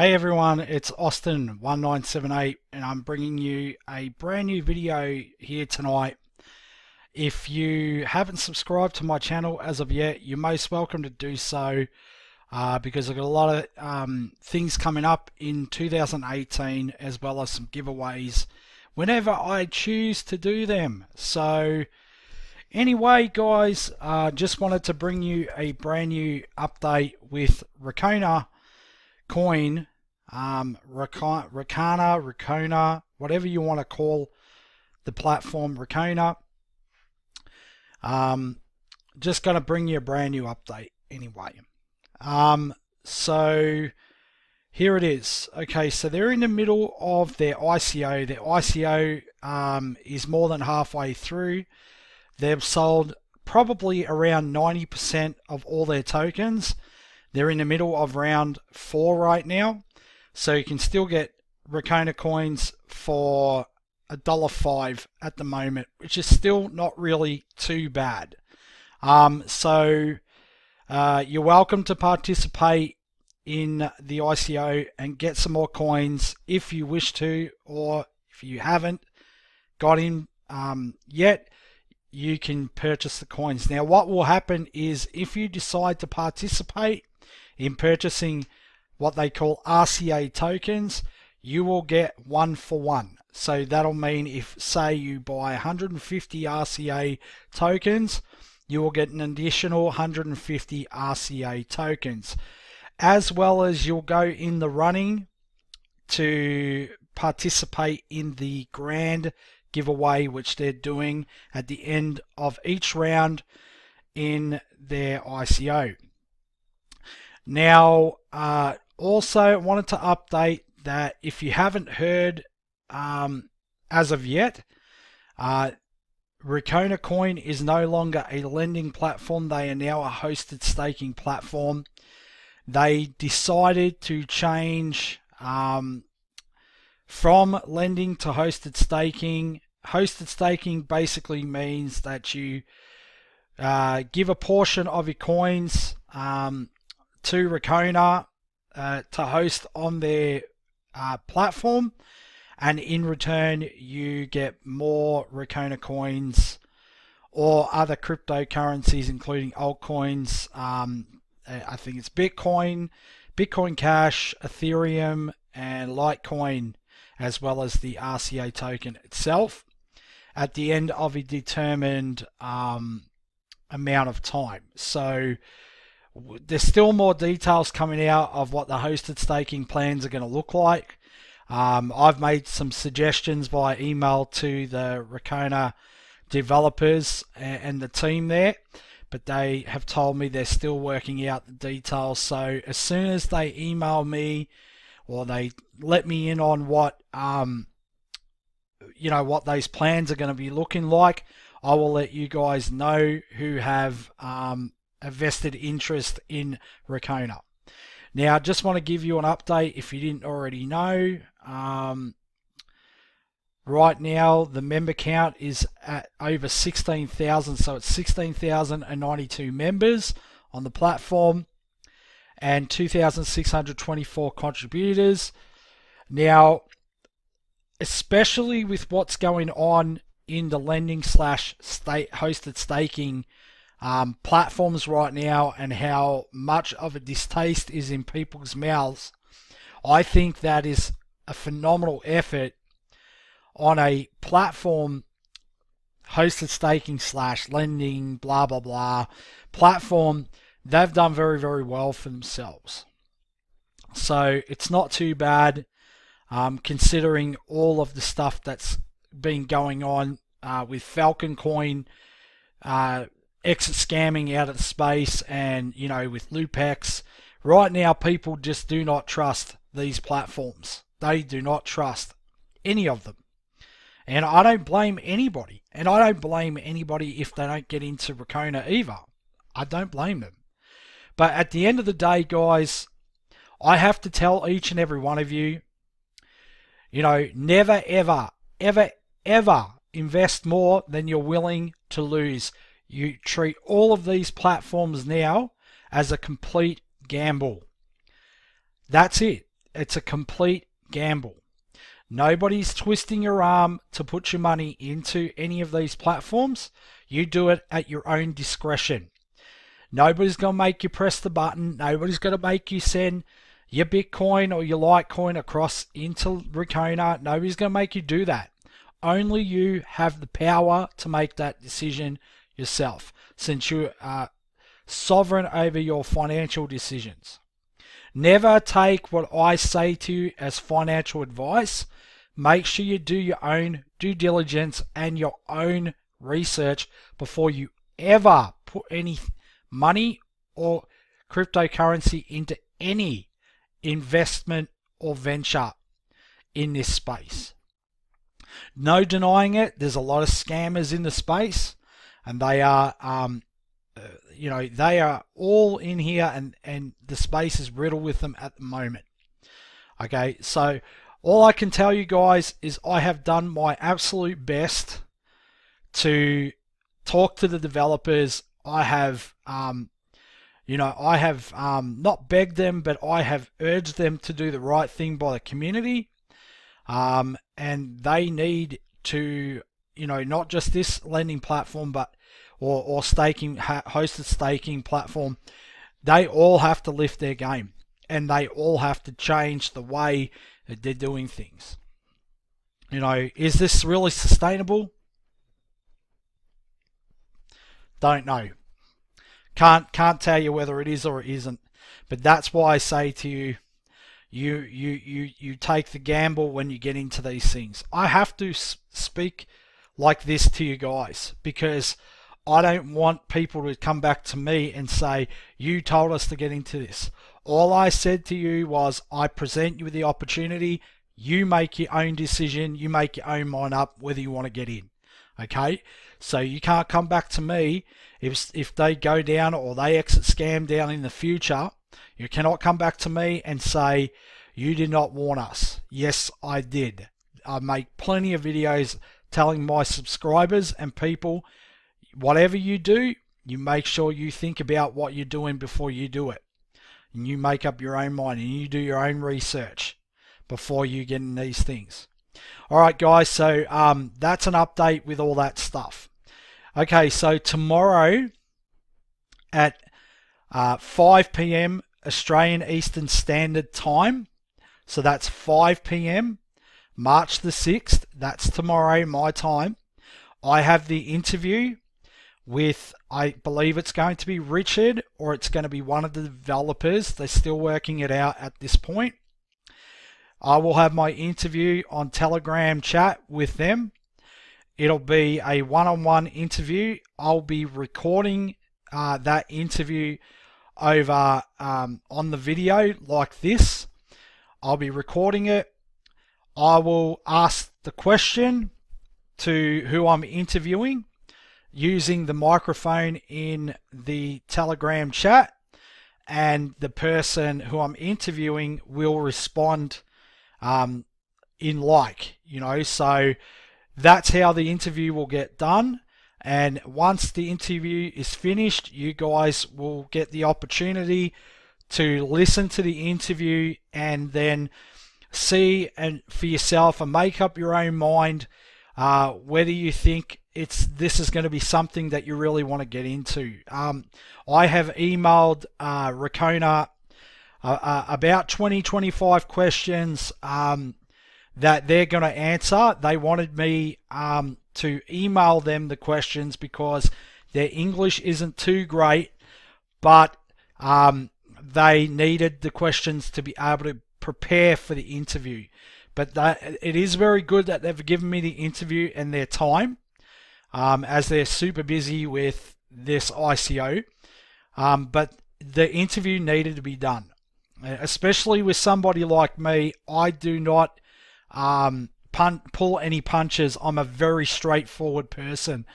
Hey everyone, it's Austin1978 and I'm bringing you a brand new video here tonight. If you haven't subscribed to my channel as of yet, you're most welcome to do so because I've got a lot of things coming up in 2018 as well as some giveaways whenever I choose to do them. So anyway guys, just wanted to bring you a brand new update with Ricona coin, Ricona, whatever you want to call the platform, Ricona. Just going to bring you a brand new update anyway. So here it is. Okay, so they're in the middle of their ICO. Their ICO is more than halfway through. They've sold probably around 90% of all their tokens. They're in the middle of round 4 right now. So you can still get Ricona coins for $1.05 at the moment, which is still not really too bad. So you're welcome to participate in the ICO and get some more coins if you wish to, or if you haven't got in yet, you can purchase the coins. Now what will happen is if you decide to participate in purchasing what they call RCA tokens, you will get 1 for 1. So that'll mean if, say, you buy 150 RCA tokens, you will get an additional 150 RCA tokens, as well as you'll go in the running to participate in the grand giveaway which they're doing at the end of each round in their ICO. Now, also wanted to update that if you haven't heard as of yet, Ricona Coin is no longer a lending platform. They are now a hosted staking platform. They decided to change from lending to hosted staking. Hosted staking basically means that you give a portion of your coins to Ricona to host on their platform, and in return you get more Ricona coins or other cryptocurrencies including altcoins. I think it's Bitcoin Cash, Ethereum and Litecoin, as well as the RCA token itself at the end of a determined amount of time. So there's still more details coming out of what the hosted staking plans are going to look like. I've made some suggestions via email to the Ricona developers and the team there, but they have told me they're still working out the details. So as soon as they email me or they let me in on what what those plans are going to be looking like, I will let you guys know who have a vested interest in Ricona. Now, I just want to give you an update if you didn't already know. Right now, the member count is at over 16,000, so it's 16,092 members on the platform and 2,624 contributors. Now, especially with what's going on in the lending / hosted staking platforms right now and how much of a distaste is in people's mouths, I think that is a phenomenal effort on a platform, hosted staking / lending blah blah blah platform. They've done very, very well for themselves, so it's not too bad considering all of the stuff that's been going on with Falcon Coin exit scamming out of space, and with Lupex. Right now people just do not trust these platforms. They do not trust any of them, and I don't blame anybody, and I don't blame anybody if they don't get into Ricona either. I don't blame them, but at the end of the day, guys, I have to tell each and every one of you, never ever invest more than you're willing to lose. You treat all of these platforms now as a complete gamble. That's it. it's a complete gamble. Nobody's twisting your arm to put your money into any of these platforms. You do it at your own discretion. Nobody's going to make you press the button. Nobody's going to make you send your Bitcoin or your Litecoin across into Ricona. Nobody's going to make you do that. Only you have the power to make that decision yourself, since you are sovereign over your financial decisions. Never take what I say to you as financial advice. Make sure you do your own due diligence and your own research before you ever put any money or cryptocurrency into any investment or venture in this space. No denying it, there's a lot of scammers in the space, and they are they are all in here, and the space is riddled with them at the moment. Okay, so all I can tell you guys is I have done my absolute best to talk to the developers. I have not begged them, but I have urged them to do the right thing by the community. And they need to, not just this lending platform, but or staking, hosted staking platform. They all have to lift their game, and they all have to change the way that they're doing things. Is this really sustainable? Don't know. Can't tell you whether it is or it isn't. But that's why I say to you, you take the gamble when you get into these things. I have to speak like this to you guys because I don't want people to come back to me and say, you told us to get into this. All I said to you was, I present you with the opportunity. You make your own decision. You make your own mind up whether you want to get in. Okay? So you can't come back to me if they go down or they exit scam down in the future. You cannot come back to me and say, you did not warn us. Yes, I did. I make plenty of videos telling my subscribers and people, whatever you do, you make sure you think about what you're doing before you do it. And you make up your own mind and you do your own research before you get in these things. Alright guys, so that's an update with all that stuff. Okay, so tomorrow at 5 p.m. Australian Eastern Standard Time, so that's 5 p.m. March the 6th, that's tomorrow my time, I have the interview with, I believe it's going to be Richard or it's going to be one of the developers. They're still working it out at this point. I will have my interview on Telegram chat with them. It'll be a one-on-one interview. I'll be recording that interview over on the video like this. I'll be recording it. I will ask the question to who I'm interviewing using the microphone in the Telegram chat, and the person who I'm interviewing will respond in so that's how the interview will get done. And once the interview is finished, you guys will get the opportunity to listen to the interview and then see and for yourself and make up your own mind whether you think this is going to be something that you really want to get into. I have emailed Ricona about 25 questions that they're going to answer. They wanted me to email them the questions because their English isn't too great, but they needed the questions to be able to prepare for the interview. But it is very good that they've given me the interview and their time, as they're super busy with this ICO. But the interview needed to be done, especially with somebody like me. I do not pull any punches. I'm a very straightforward person,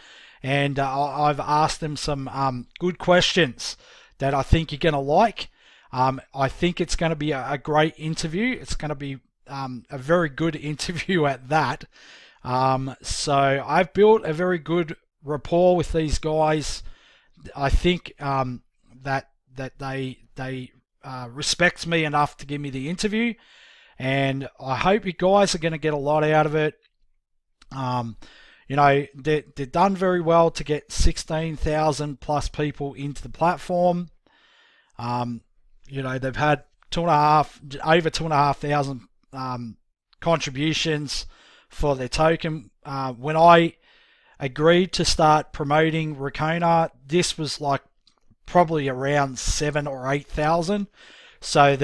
and I've asked them some good questions that I think you're going to like. I think it's going to be a great interview. It's going to be a very good interview at that. So I've built a very good rapport with these guys. I think that they respect me enough to give me the interview. and I hope you guys are going to get a lot out of it. They're done very well to get 16,000 plus people into the platform. They've had over 2,500 contributions for their token. When I agreed to start promoting Ricona, this was like probably around 7,000 or 8,000. So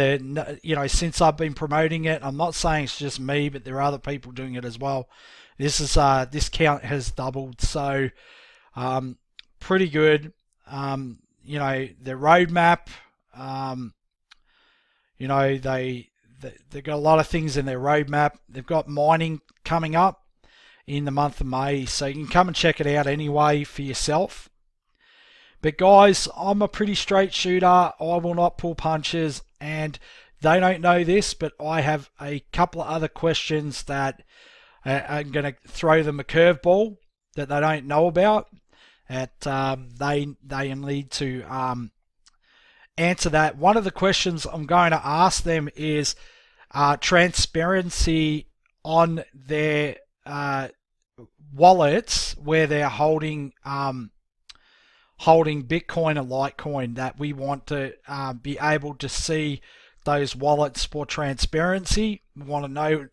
since I've been promoting it, I'm not saying it's just me, but there are other people doing it as well. This count has doubled, so pretty good. Their roadmap, they've got a lot of things in their roadmap. They've got mining coming up in the month of May, so you can come and check it out anyway for yourself. But guys, I'm a pretty straight shooter. I will not pull punches, and they don't know this, but I have a couple of other questions that I'm going to throw them a curveball that they don't know about. They need to answer that. One of the questions I'm going to ask them is transparency on their wallets where they're holding Bitcoin and Litecoin, that we want to be able to see those wallets for transparency. We want to know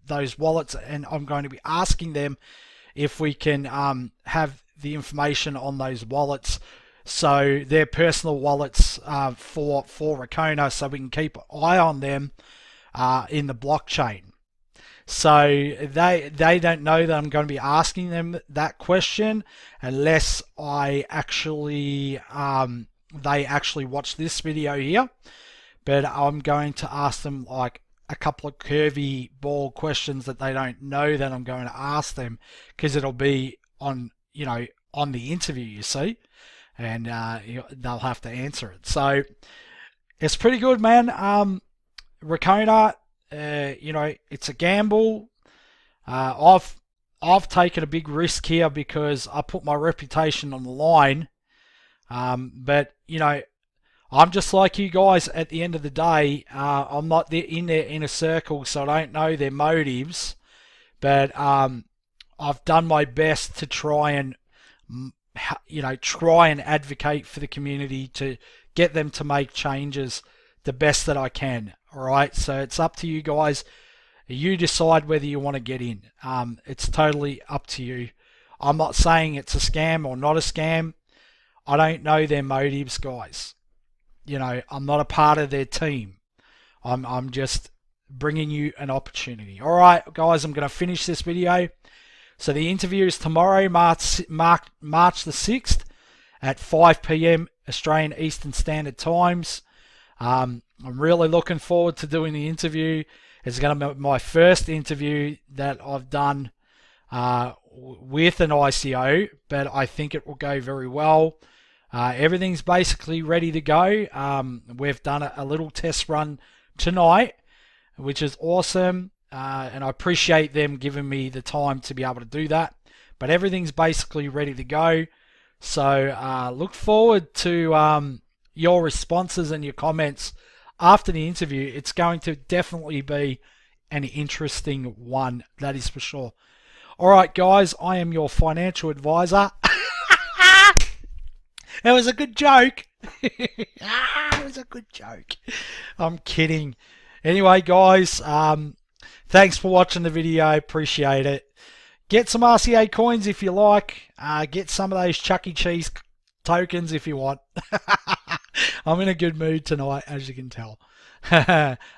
those wallets, and I'm going to be asking them if we can have the information on those wallets, so their personal wallets for Ricona, so we can keep an eye on them in the blockchain. So they don't know that I'm going to be asking them that question unless I actually they actually watch this video here. But I'm going to ask them like a couple of curvy ball questions that they don't know that I'm going to ask them, because it'll be on the interview, you see, and they'll have to answer it. So it's pretty good, man. Ricona, it's a gamble. I've taken a big risk here because I put my reputation on the line. But I'm just like you guys at the end of the day. I'm not in their inner circle, so I don't know their motives. But I've done my best to try and advocate for the community to get them to make changes the best that I can. All right, so it's up to you guys. You decide whether you want to get in. It's totally up to you. I'm not saying it's a scam or not a scam. I don't know their motives, guys. I'm not a part of their team. I'm just bringing you an opportunity. All right, guys, I'm going to finish this video. So the interview is tomorrow, March the 6th at 5 p.m. Australian Eastern Standard Times. I'm really looking forward to doing the interview. It's going to be my first interview that I've done with an ICO, but I think it will go very well. Everything's basically ready to go. We've done a little test run tonight, which is awesome, and I appreciate them giving me the time to be able to do that. But everything's basically ready to go. So look forward to your responses and your comments after the interview. It's going to definitely be an interesting one, that is for sure. All right, guys, I am your financial advisor. It was a good joke. It was a good joke. I'm kidding. Anyway, guys, thanks for watching the video. Appreciate it. Get some RCA coins if you like. Get some of those Chuck E. Cheese tokens if you want. I'm in a good mood tonight, as you can tell.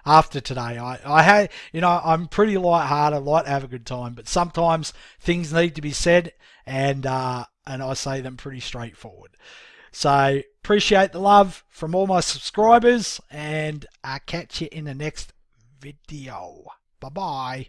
After today, I had, I'm pretty light-hearted, like to have a good time, but sometimes things need to be said, and I say them pretty straightforward. So appreciate the love from all my subscribers, and I'll catch you in the next video. Bye bye.